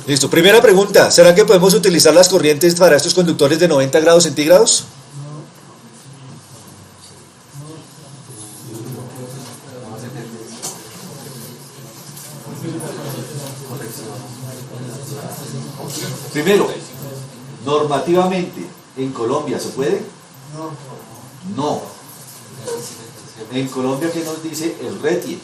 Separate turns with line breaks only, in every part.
Listo, primera pregunta, ¿será que podemos utilizar las corrientes para estos conductores de 90 grados centígrados? Primero, normativamente, ¿en Colombia se puede? No. En Colombia, ¿qué nos dice el RETIE?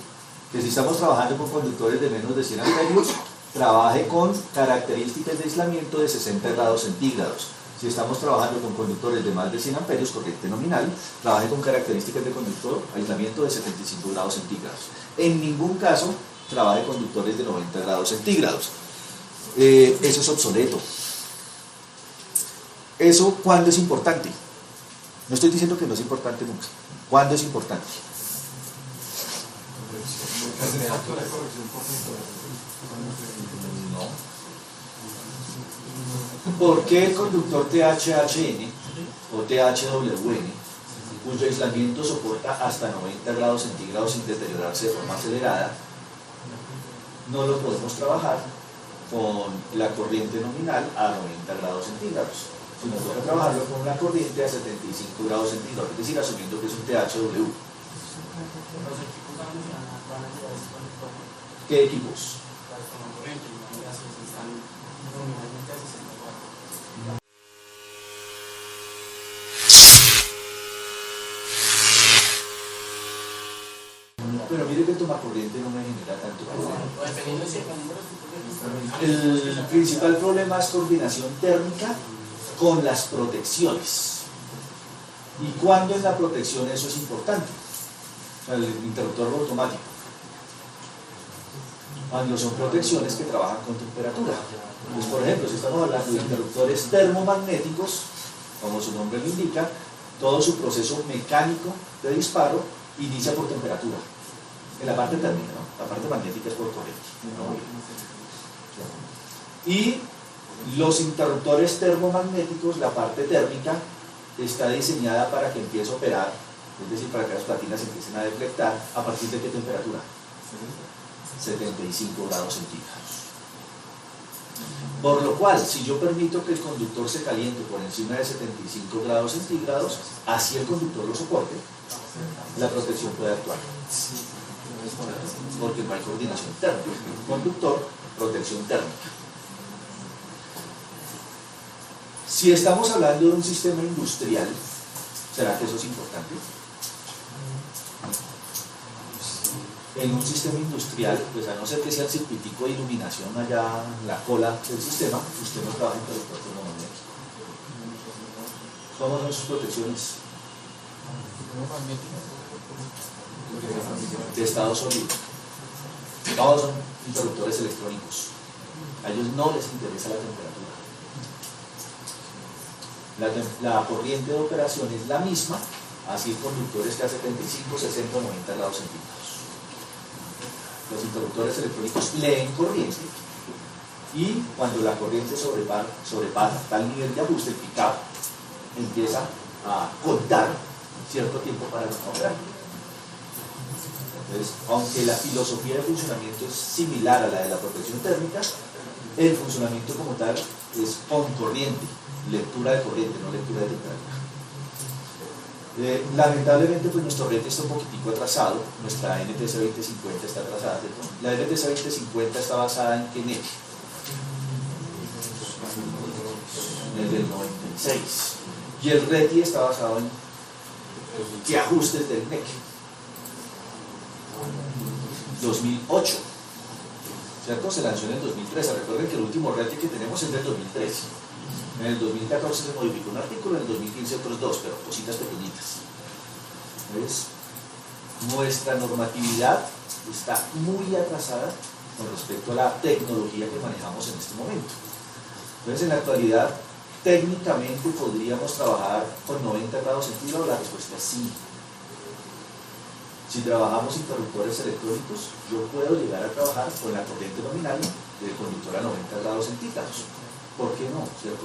Que si estamos trabajando con conductores de menos de 100 amperios, trabaje con características de aislamiento de 60 grados centígrados. Si estamos trabajando con conductores de más de 100 amperios, corriente nominal, trabaje con características de conductor, aislamiento de 75 grados centígrados. En ningún caso, trabaje con conductores de 90 grados centígrados. Eso es obsoleto. ¿Eso cuándo es importante? No estoy diciendo que no es importante nunca. ¿Cuándo es importante? No. ¿Por qué el conductor THHN o THWN, cuyo aislamiento soporta hasta 90 grados centígrados sin deteriorarse de forma acelerada, no lo podemos trabajar con la corriente nominal a 90 grados centígrados? Si nos toca trabajarlo con una corriente a 75 grados centígrados, es decir, asumiendo que es un THW. ¿Qué equipos? Pero mire que el tomacorriente no me genera tanto problema. El principal problema es coordinación térmica con las protecciones. ¿Y cuándo en la protección eso es importante? El interruptor automático. Cuando son protecciones que trabajan con temperatura. Pues, por ejemplo, si estamos hablando de interruptores termomagnéticos, como su nombre lo indica, todo su proceso mecánico de disparo inicia por temperatura. En la parte térmica, ¿no? La parte magnética es por corriente. ¿No? Y los interruptores termomagnéticos, la parte térmica, está diseñada para que empiece a operar, es decir, para que las platinas empiecen a deflectar. ¿A partir de qué temperatura? 75 grados centígrados. Por lo cual, si yo permito que el conductor se caliente por encima de 75 grados centígrados, así el conductor lo soporte, la protección puede actuar. Porque no hay coordinación térmica. Conductor, protección térmica. Si estamos hablando de un sistema industrial, ¿será que eso es importante? En un sistema industrial, pues a no ser que sea el circuitico de iluminación allá en la cola del sistema, usted no trabaja en interruptor termomagnético. ¿Cómo son sus protecciones? De estado sólido. Todos son interruptores electrónicos. A ellos no les interesa la temperatura. La corriente de operación es la misma, así en conductores que a 75, 60 o 90 grados centígrados. Los interruptores electrónicos leen corriente y cuando la corriente sobrepasa tal nivel de ajuste, el picado empieza a contar cierto tiempo para no operar. Entonces, aunque la filosofía de funcionamiento es similar a la de la protección térmica, el funcionamiento como tal es con corriente, lectura de corriente, no lectura de temperatura. Lamentablemente, pues nuestro RETIE está un poquitico atrasado, nuestra NTC 2050 está atrasada, ¿cierto? La NTC 2050 está basada en NEC, desde el 96, y el RETIE está basado en qué ajustes del NEC. 2008, ¿cierto? Se lanzó en el 2013. Recuerden que el último RETIE que tenemos es del 2013. En el 2014 se modificó un artículo, en el 2015 otros dos, pero cositas pequeñitas. ¿Ves? Nuestra normatividad está muy atrasada con respecto a la tecnología que manejamos en este momento. Entonces, en la actualidad, técnicamente podríamos trabajar con 90 grados centígrados. La respuesta es sí. Si trabajamos interruptores electrónicos, yo puedo llegar a trabajar con la corriente nominal del conductor a 90 grados centígrados. ¿Por qué no? ¿Cierto?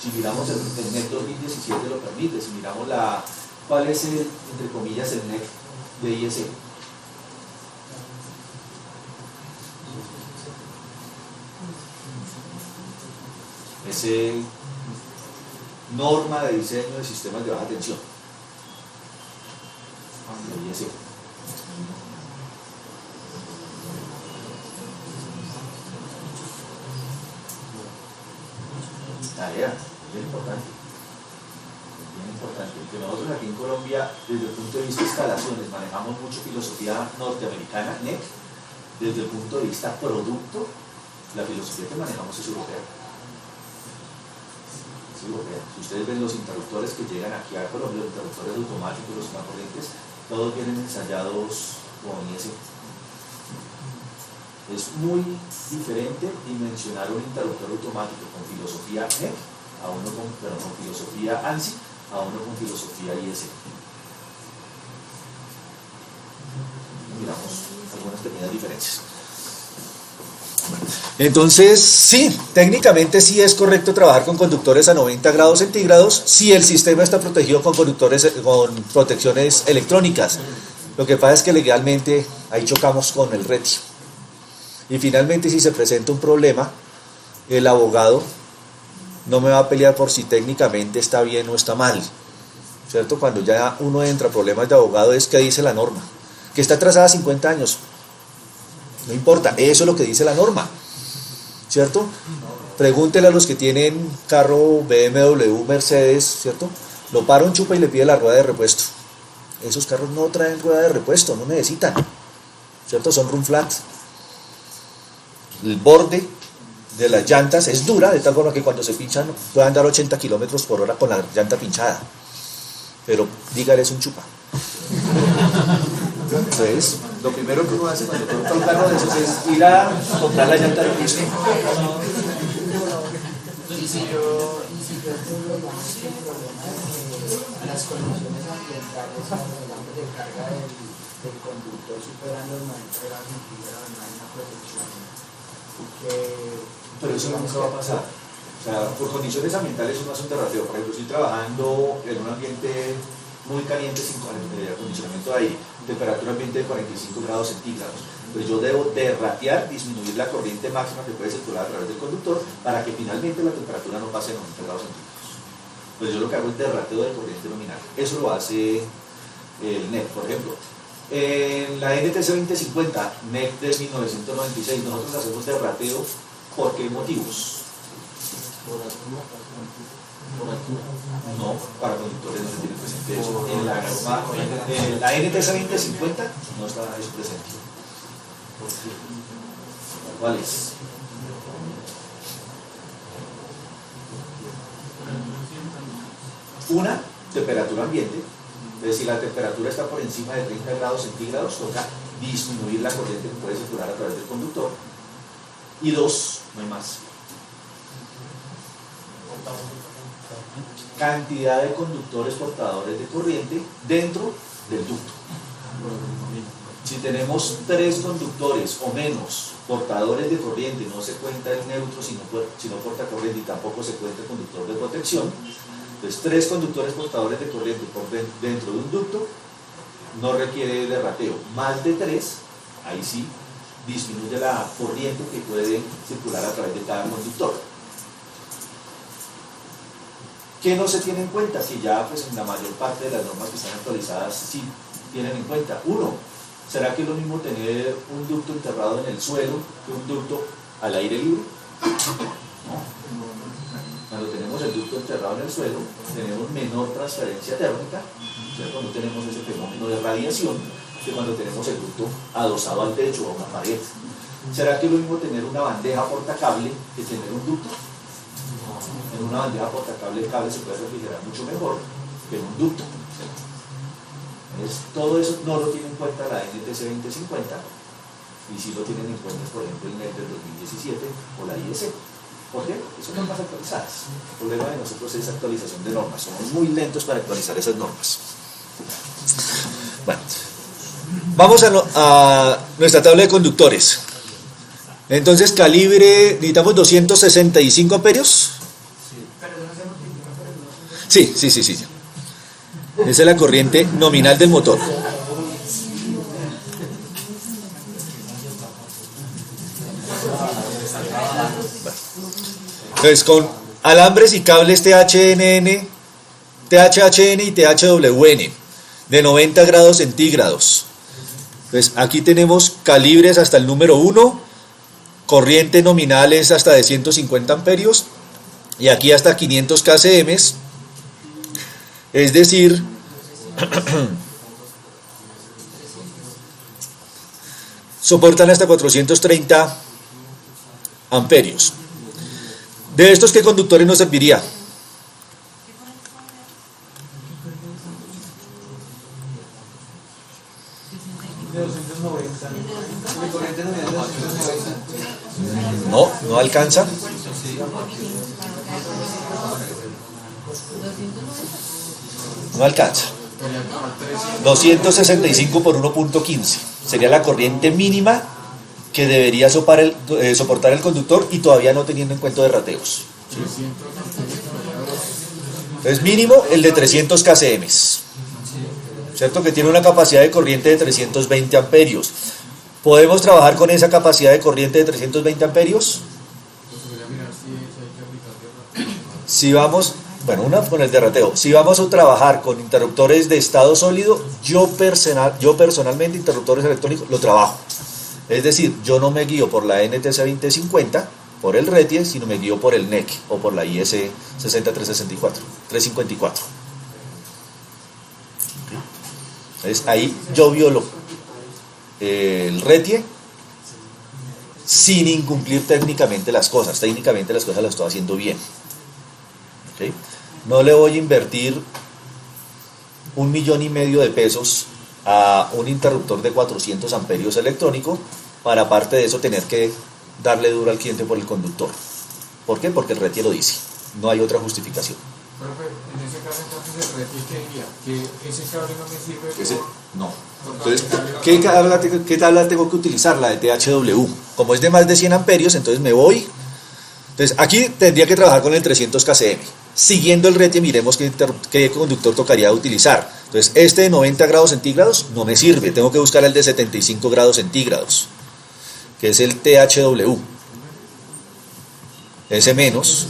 Si miramos el NEC 2017 lo permite. Si miramos ¿cuál es entre comillas, el NEC de IEC? Es norma de diseño de sistemas de baja tensión. De IEC. Bien importante. Bien importante. Que nosotros aquí en Colombia, desde el punto de vista de instalaciones, manejamos mucho filosofía norteamericana, NEC. Desde el punto de vista producto, la filosofía que manejamos es europea. Si ustedes ven los interruptores que llegan aquí a Colombia, los interruptores automáticos, los corrientes, todos vienen ensayados con IEC. Es muy diferente dimensionar un interruptor automático con filosofía NEC a uno con filosofía ANSI a uno con filosofía IEC. Miramos algunas pequeñas diferencias. Entonces, sí, técnicamente sí es correcto trabajar con conductores a 90 grados centígrados si el sistema está protegido con con protecciones electrónicas. Lo que pasa es que legalmente ahí chocamos con el retio. Y finalmente, si se presenta un problema, el abogado no me va a pelear por si técnicamente está bien o está mal, ¿cierto? Cuando ya uno entra a problemas de abogado es que dice la norma, que está atrasada 50 años. No importa, eso es lo que dice la norma, ¿cierto? Pregúntele a los que tienen carro BMW, Mercedes, ¿cierto? Lo para un chupa y le pide la rueda de repuesto. Esos carros no traen rueda de repuesto, no necesitan, ¿cierto? Son run flat. El borde de las llantas es dura, de tal forma que cuando se pinchan pueden andar 80 km/h con la llanta pinchada. Pero dígale, es un chupa. Entonces, lo primero que uno hace cuando compra un carro de esos es ir a comprar la llanta de piso.
Y si yo tengo las condiciones ambientales de carga del conductor superan los 90 grados centígrados, no hay una protección.
Pero eso nunca va a pasar. O sea, por condiciones ambientales uno hace un derrateo. Por ejemplo, estoy trabajando en un ambiente muy caliente sin acondicionamiento de aire, temperatura ambiente de 45 grados centígrados. Pues yo debo derratear, disminuir la corriente máxima que puede circular a través del conductor para que finalmente la temperatura no pase de 90 grados centígrados. Pues yo lo que hago es derrateo de corriente nominal. Eso lo hace el NEC, por ejemplo. En la NTC 2050, NEC de 1996, nosotros hacemos derrateo. ¿Por qué motivos? No, para conductores no se tiene presente eso. En la norma, en la NTC 2050 no está eso presente. ¿Cuál es? Una, temperatura ambiente. Entonces, si la temperatura está por encima de 30 grados centígrados, toca disminuir la corriente que puede circular a través del conductor. Y dos, no hay más. Cantidad de conductores portadores de corriente dentro del ducto. Si tenemos 3 conductores o menos portadores de corriente, no se cuenta el neutro si no porta corriente y tampoco se cuenta el conductor de protección. Entonces, 3 conductores portadores de corriente dentro de un ducto no requiere derrateo. Más de 3, ahí sí disminuye la corriente que puede circular a través de cada conductor. ¿Qué no se tiene en cuenta? Que ya pues, en la mayor parte de las normas que están actualizadas sí tienen en cuenta. Uno, ¿será que es lo mismo tener un ducto enterrado en el suelo que un ducto al aire libre? No. Cuando tenemos el ducto enterrado en el suelo, tenemos menor transferencia térmica, ¿cierto? No tenemos ese fenómeno de radiación que cuando tenemos el ducto adosado al techo o a una pared. ¿Será que es lo mismo tener una bandeja portacable que tener un ducto? En una bandeja portacable el cable se puede refrigerar mucho mejor que en un ducto. Entonces, todo eso no lo tiene en cuenta la NTC 2050 y sí lo tienen en cuenta, por ejemplo, el NEC del 2017 o la IEC. ¿Por qué? Porque son normas actualizadas. El problema de nosotros es actualización de normas. Somos muy lentos para actualizar esas normas. Bueno, vamos a nuestra tabla de conductores. Entonces, calibre, necesitamos 265 amperios.
Pero no
Sí. Esa es la corriente nominal del motor. Entonces, con alambres y cables THN y THWN de 90 grados centígrados. Entonces, aquí tenemos calibres hasta el número 1, corriente nominal es hasta de 150 amperios y aquí hasta 500 kcm, es decir, soportan hasta 430 amperios. ¿De estos qué conductores nos serviría? No alcanza. No alcanza. 265 por 1.15 sería la corriente mínima que debería soportar el conductor y todavía no teniendo en cuenta de rateos. Entonces mínimo el de 300 kcm, ¿cierto? Que tiene una capacidad de corriente de 320 amperios. ¿Podemos trabajar con esa capacidad de corriente de 320 amperios? Si vamos, una con el derrateo. Si vamos a trabajar con interruptores de estado sólido, yo personalmente interruptores electrónicos lo trabajo. Es decir, yo no me guío por la NTC 2050, por el RETIE, sino me guío por el NEC o por la IS 60354. Entonces ahí yo violo el RETIE sin incumplir técnicamente las cosas. Técnicamente las cosas las estoy haciendo bien. ¿Okay? No le voy a invertir 1,5 millones de pesos a un interruptor de 400 amperios electrónico para aparte de eso tener que darle duro al cliente por el conductor. ¿Por qué? Porque el RETIE lo dice. No hay otra justificación.
Profe, en ese caso entonces el RETIE, ¿qué diría? ¿Que ese cable no me sirve?
No. Entonces, ¿qué tabla tengo que utilizar? La de THW. Como es de más de 100 amperios, entonces me voy. Entonces, aquí tendría que trabajar con el 300 kcm. Siguiendo el RETIE, miremos qué conductor tocaría utilizar. Entonces, este de 90 grados centígrados no me sirve. Tengo que buscar el de 75 grados centígrados, que es el THW. Ese menos.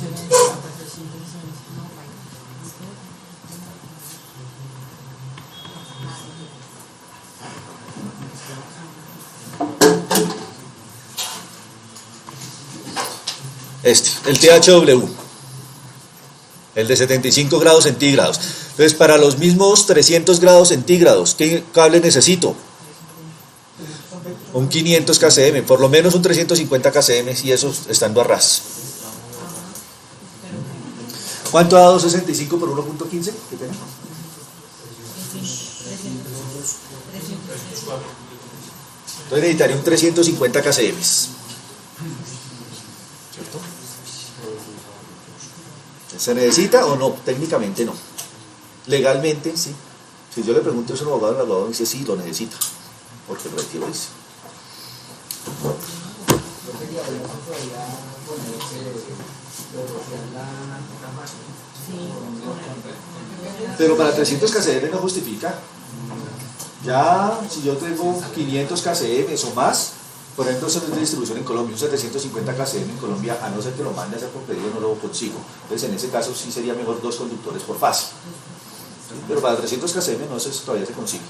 El THW, el de 75 grados centígrados. Entonces, para los mismos 300 grados centígrados, ¿qué cable necesito? Un 500 kcm, por lo menos un 350 kcm, y eso estando a ras. ¿Cuánto ha dado 65 por 1.15? ¿Qué pena? Entonces necesitaría un 350 kcm. ¿Cierto? ¿Se necesita o no? Técnicamente no. Legalmente sí. Si yo le pregunto eso a un abogado, el abogado dice sí, lo necesita, porque el RETIE lo dice. Pero para 300 kcm no justifica. Ya, si yo tengo 500 kcm o más, por ejemplo, eso no es de distribución en Colombia, un 750 kcm en Colombia, a no ser que lo mande a hacer por pedido, no lo consigo. Entonces, en ese caso, sí sería mejor 2 conductores por fase. ¿Sí? Pero para 300 kcm no, eso todavía se consigue.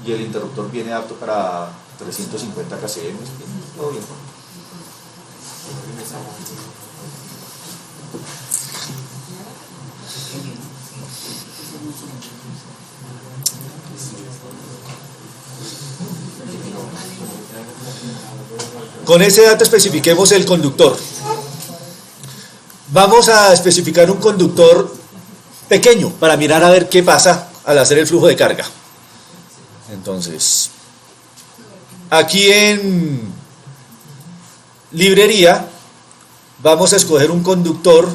Y el interruptor viene apto para 350 kcm. Todo bien. Con ese dato especifiquemos el conductor. Vamos a especificar un conductor pequeño para mirar a ver qué pasa al hacer el flujo de carga. Entonces, aquí en librería vamos a escoger un conductor.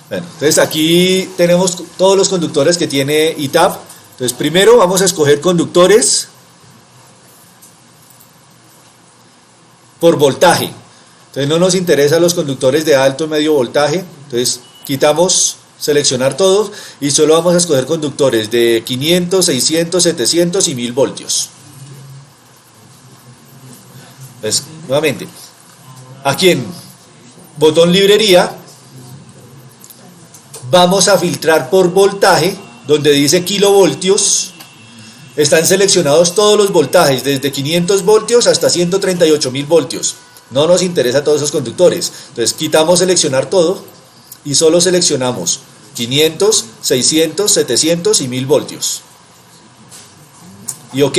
Bueno, entonces aquí tenemos todos los conductores que tiene ITAP. Entonces primero vamos a escoger conductores por voltaje. Entonces no nos interesan los conductores de alto y medio voltaje. Entonces quitamos seleccionar todos y solo vamos a escoger conductores de 500, 600, 700 y 1000 voltios. Entonces, nuevamente, aquí en botón librería vamos a filtrar por voltaje, donde dice kilovoltios. Están seleccionados todos los voltajes, desde 500 voltios hasta 138.000 voltios. No nos interesa todos esos conductores. Entonces quitamos seleccionar todo y solo seleccionamos 500, 600, 700 y 1000 voltios. Y OK.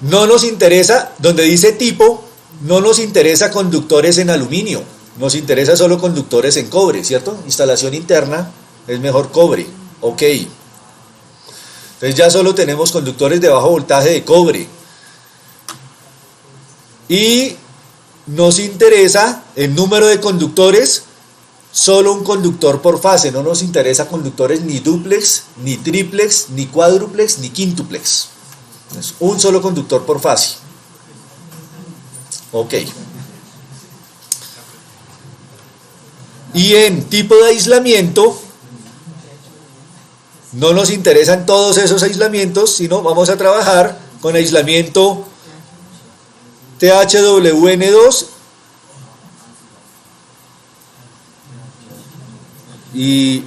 No nos interesa, donde dice tipo, no nos interesa conductores en aluminio. Nos interesa solo conductores en cobre, ¿cierto? Instalación interna es mejor cobre. OK. Entonces ya solo tenemos conductores de bajo voltaje de cobre. Y nos interesa el número de conductores, solo un conductor por fase. No nos interesa conductores ni duplex, ni triplex, ni cuádruplex, ni quíntuplex. Es un solo conductor por fase. OK. Y en tipo de aislamiento, no nos interesan todos esos aislamientos, sino vamos a trabajar con aislamiento THWN2 y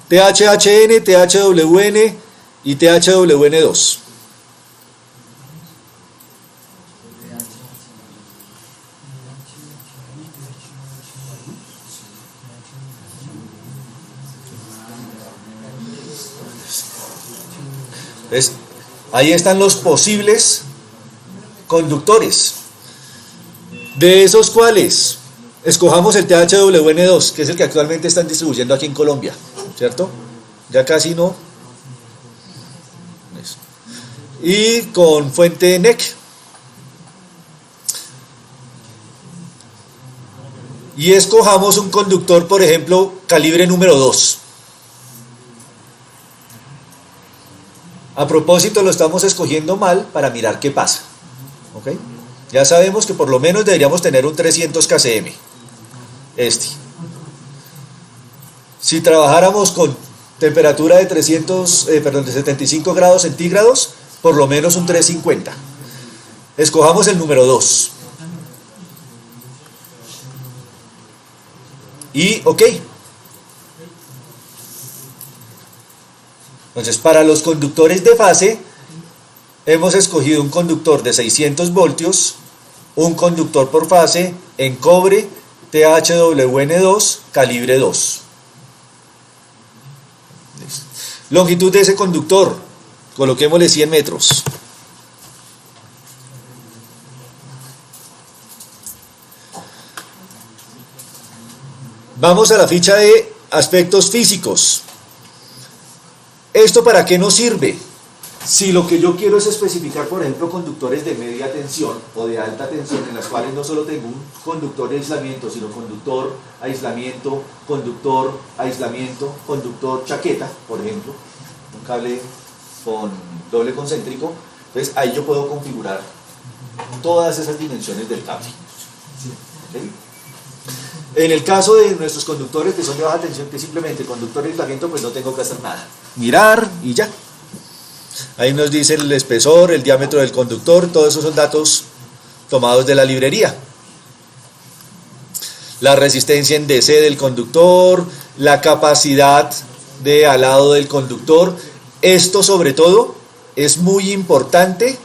THHN, THWN y THWN2. Entonces, ahí están los posibles conductores. De esos cuales escojamos el THWN2, que es el que actualmente están distribuyendo aquí en Colombia, ¿cierto? Ya casi no. Y con fuente NEC. Y escojamos un conductor, por ejemplo, calibre número 2. A propósito, lo estamos escogiendo mal para mirar qué pasa. ¿Ok? Ya sabemos que por lo menos deberíamos tener un 300 kcm. Si trabajáramos con temperatura de de 75 grados centígrados, por lo menos un 350. Escojamos el número 2. Y OK. Entonces, para los conductores de fase, hemos escogido un conductor de 600 voltios, un conductor por fase en cobre THWN2 calibre 2. Longitud de ese conductor, coloquémosle 100 metros. Vamos a la ficha de aspectos físicos. ¿Esto para qué nos sirve? Si lo que yo quiero es especificar, por ejemplo, conductores de media tensión o de alta tensión, en las cuales no solo tengo un conductor de aislamiento, sino conductor, aislamiento, conductor chaqueta, por ejemplo, un cable con doble concéntrico, entonces ahí yo puedo configurar todas esas dimensiones del cable. ¿Okay? En el caso de nuestros conductores que son de baja tensión, que simplemente conductor de aislamiento, pues no tengo que hacer nada. Mirar y ya. Ahí nos dice el espesor, el diámetro del conductor, todos esos son datos tomados de la librería. La resistencia en DC del conductor, la capacidad de alado del conductor. Esto sobre todo es muy importante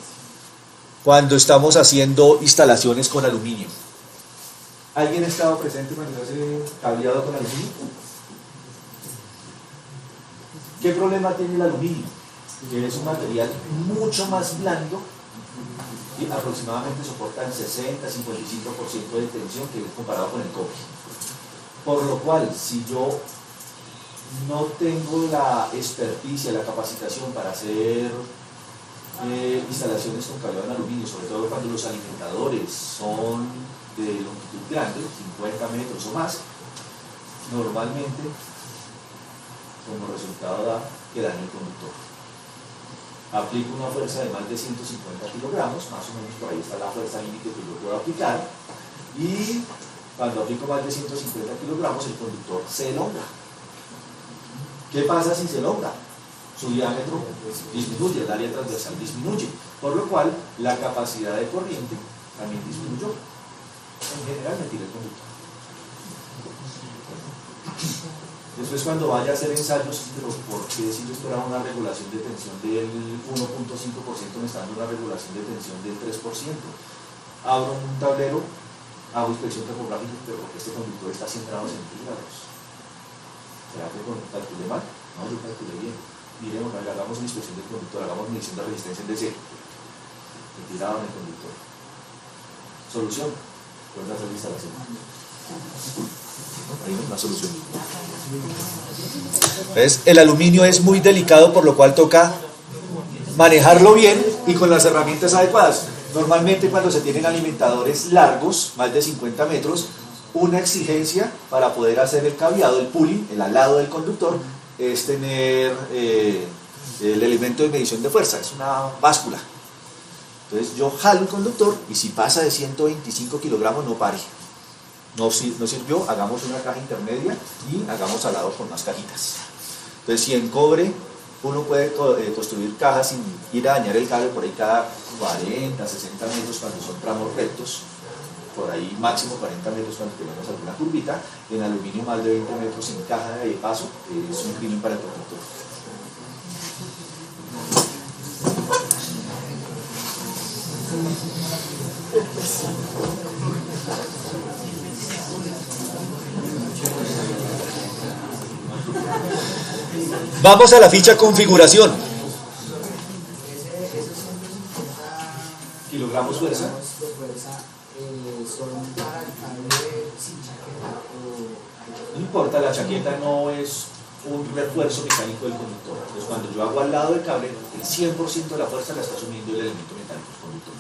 cuando estamos haciendo instalaciones con aluminio. ¿Alguien ha estado presente cuando se hace cableado con aluminio? ¿Qué problema tiene el aluminio? Que es un material mucho más blando y aproximadamente soporta el 60-55% de tensión que comparado con el cobre. Por lo cual, si yo no tengo la experticia, la capacitación para hacer instalaciones con cableado en aluminio, sobre todo cuando los alimentadores son de longitud grande, 50 metros o más, normalmente como resultado da que daño el conductor. aplico una fuerza de más de 150 kilogramos, más o menos por ahí está la fuerza límite que yo puedo aplicar, y cuando aplico más de 150 kilogramos el conductor se elonga. ¿Qué pasa si se elonga? Su diámetro disminuye, el área transversal disminuye, por lo cual la capacidad de corriente también disminuyó. En general me tira el conductor. Después, cuando vaya a hacer ensayos, pero ¿por qué si yo esperaba una regulación de tensión del 1.5% me está dando una regulación de tensión del 3%? Abro un tablero, hago inspección topográfica, pero porque este conductor está 100 grados centígrados. ¿Será que calculé mal? No, yo calculé bien. Miremos, hagamos una inspección del conductor, hagamos medición de resistencia en DC. Retiraron el conductor. Solución. Pueden hacer la instalación. Ahí no es una solución. ¿Ves? El aluminio es muy delicado, por lo cual toca manejarlo bien y con las herramientas adecuadas. Normalmente, cuando se tienen alimentadores largos, más de 50 metros, una exigencia para poder hacer el cableado, el pulling, el alado del conductor, es tener el elemento de medición de fuerza, es una báscula. Entonces yo jalo el conductor y si pasa de 125 kilogramos no pare. No sirvió, hagamos una caja intermedia y hagamos alados con más cajitas. Entonces, si en cobre uno puede construir cajas sin ir a dañar el cable por ahí cada 40, 60 metros cuando son tramos rectos, por ahí máximo 40 metros cuando tenemos alguna curvita, en aluminio más de 20 metros en caja de paso es un crimen para el conductor. Vamos a la ficha configuración. Kilogramos fuerza. No importa, la chaqueta no es un refuerzo mecánico del conductor. Entonces, cuando yo hago al lado del cable, el 100% de la fuerza la está asumiendo el elemento mecánico del conductor.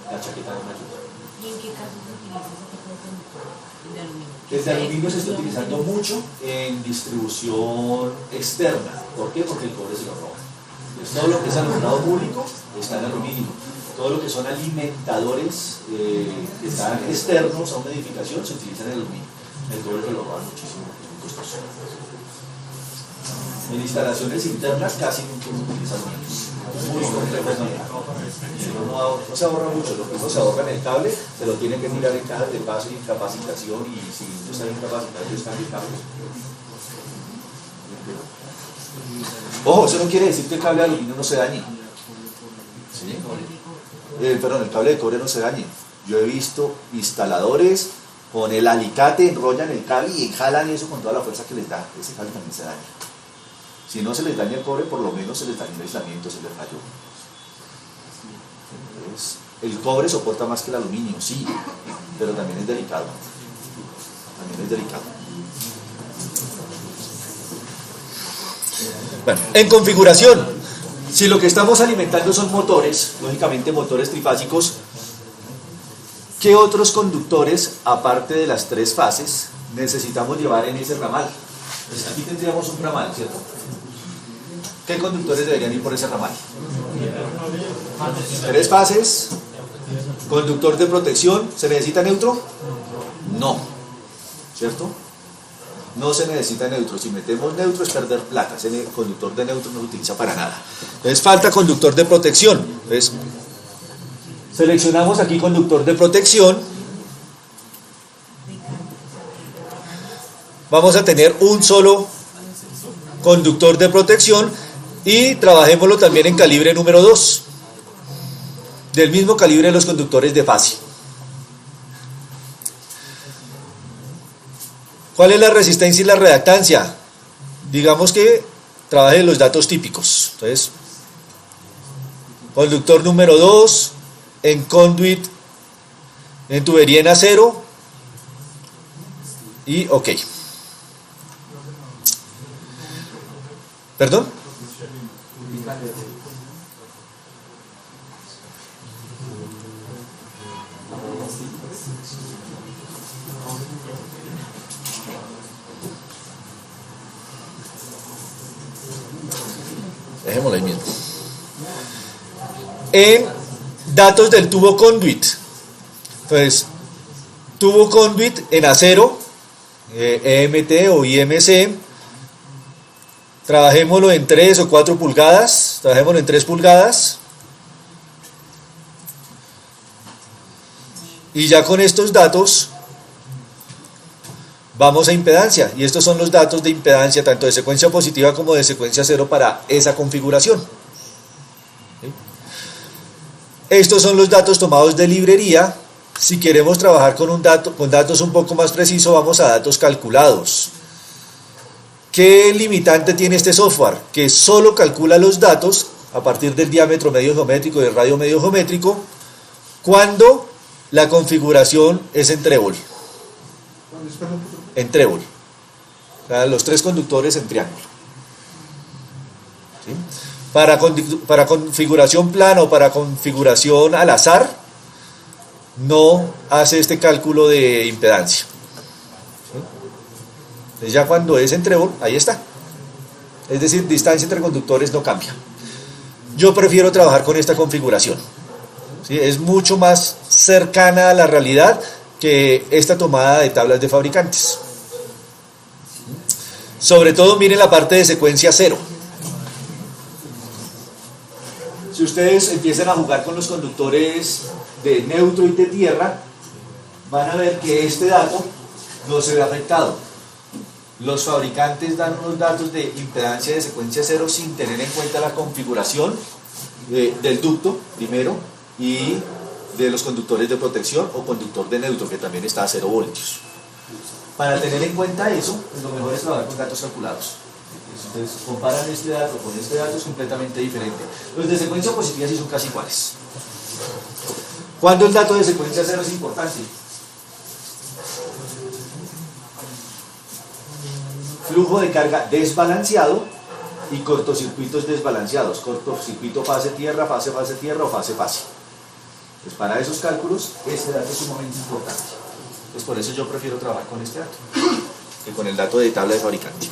La chaqueta no me ayuda.
¿Y en qué caso se utiliza ese tipo de conductor? ¿De aluminio?
El de aluminio se está utilizando mucho en distribución externa. ¿Por qué? Porque el cobre se lo roba. Entonces, todo lo que es alumbrado público está en aluminio. Todo lo que son alimentadores que están externos a una edificación se utiliza en aluminio. El cobre se lo roba muchísimo, es muy costoso. En instalaciones internas casi nunca se utiliza aluminio. Muy complejo de manejar. No se ahorra mucho, lo que uno se ahorra en el cable se lo tiene que tirar en cajas de paso y en capacitación, y si no está bien capacitado ellos cambian cables. Ojo, eso no quiere decir que el cable de aluminio no se dañe. ¿Sí? Perdón, el cable de cobre no se dañe. Yo he visto instaladores con el alicate enrollan el cable y jalan eso con toda la fuerza que les da. Ese cable también se daña. Si no se les daña el cobre, por lo menos se les daña el aislamiento, se les rayó. Entonces, el cobre soporta más que el aluminio, sí, pero también es delicado. También es delicado. Bueno, en configuración, si lo que estamos alimentando son motores, lógicamente motores trifásicos, ¿qué otros conductores, aparte de las tres fases, necesitamos llevar en ese ramal? Pues aquí tendríamos un ramal, ¿cierto? ¿Qué conductores deberían ir por ese ramal? Tres fases, conductor de protección. ¿Se necesita neutro? No, ¿cierto? No se necesita neutro. Si metemos neutro es perder plata. Ese conductor de neutro no se utiliza para nada. Entonces falta conductor de protección. Entonces seleccionamos aquí conductor de protección. Vamos a tener un solo conductor de protección y trabajémoslo también en calibre número 2, del mismo calibre de los conductores de fase. ¿Cuál es la resistencia y la reactancia? Digamos que trabaje los datos típicos. Entonces, conductor número 2 en conduit, en tubería en acero y ok. ¿Perdón? Dejémoslo ahí mismo. en datos del tubo conduit. Entonces, tubo conduit en acero, EMT o IMC, trabajémoslo en 3 o 4 pulgadas, trabajémoslo en 3 pulgadas, y ya con estos datos vamos a impedancia, y estos son los datos de impedancia tanto de secuencia positiva como de secuencia cero para esa configuración. ¿Sí? Estos son los datos tomados de librería. Si queremos trabajar con datos un poco más precisos, vamos a datos calculados. ¿Qué limitante tiene este software? Que solo calcula los datos a partir del diámetro medio geométrico y del radio medio geométrico cuando la configuración es en trébol. En trébol. O sea, los 3 conductores en triángulo. ¿Sí? Para configuración plana o para configuración al azar, no hace este cálculo de impedancia. ¿Sí? Entonces ya cuando es en trébol, ahí está. Es decir, distancia entre conductores no cambia. Yo prefiero trabajar con esta configuración. ¿Sí? Es mucho más cercana a la realidad que esta tomada de tablas de fabricantes. Sobre todo miren la parte de secuencia cero. Si ustedes empiezan a jugar con los conductores de neutro y de tierra, van a ver que este dato no se ve afectado. Los fabricantes dan unos datos de impedancia de secuencia cero sin tener en cuenta la configuración del ducto primero y de los conductores de protección o conductor de neutro, que también está a 0 voltios. Para tener en cuenta eso, pues lo mejor es trabajar con datos calculados. Entonces comparan este dato con este dato, es completamente diferente. Los de secuencia positiva sí son casi iguales. ¿Cuándo el dato de secuencia cero es importante? Flujo de carga desbalanceado y cortocircuitos desbalanceados. Cortocircuito fase-tierra o fase-fase. Pues para esos cálculos, este dato es sumamente importante. Pues por eso yo prefiero trabajar con este dato que con el dato de tabla de fabricante.